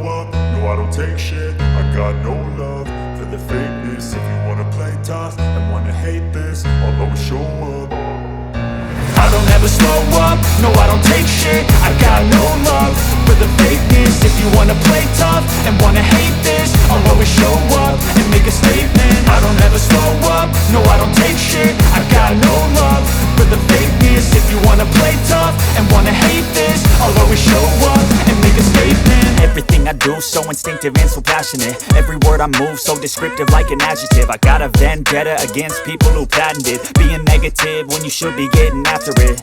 up, no I don't take shit. I got no love for the fakeness. If you wanna play tough and wanna hate this, I'll always show up. I don't ever slow up, no I don't take shit. I got no love for the fakeness. If you wanna play tough and wanna hate this, I'll always show up and make a statement. I don't ever slow up, no I don't take shit. I got no love for the fakeness. If you wanna play tough and wanna hate this, I'll always show up and make a statement. Everything I do so instinctive and so passionate. Every word I move so descriptive like an adjective. I got a vendetta against people who patented being negative when you should be getting after it.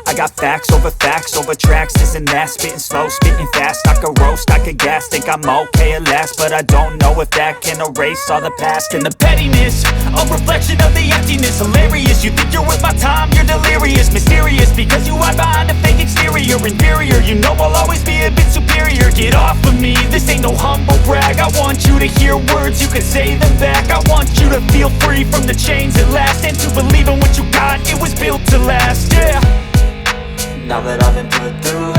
I got facts over tracks, this and that. Spitting slow, spitting fast, I could roast, I could gas. Think I'm okay at last, but I don't know if that can erase all the past. And the pettiness, a reflection of the emptiness. Hilarious, you think you're worth my time, you're delirious. Mysterious, because you hide behind a fake exterior. Inferior, you know I'll always be a bit superior. Get off of me, this ain't no humble brag. I want you to hear words, you can say them back. I want you to feel free from the chains at last, and to believe in what you got, it was built to last, yeah. Now that I've been put through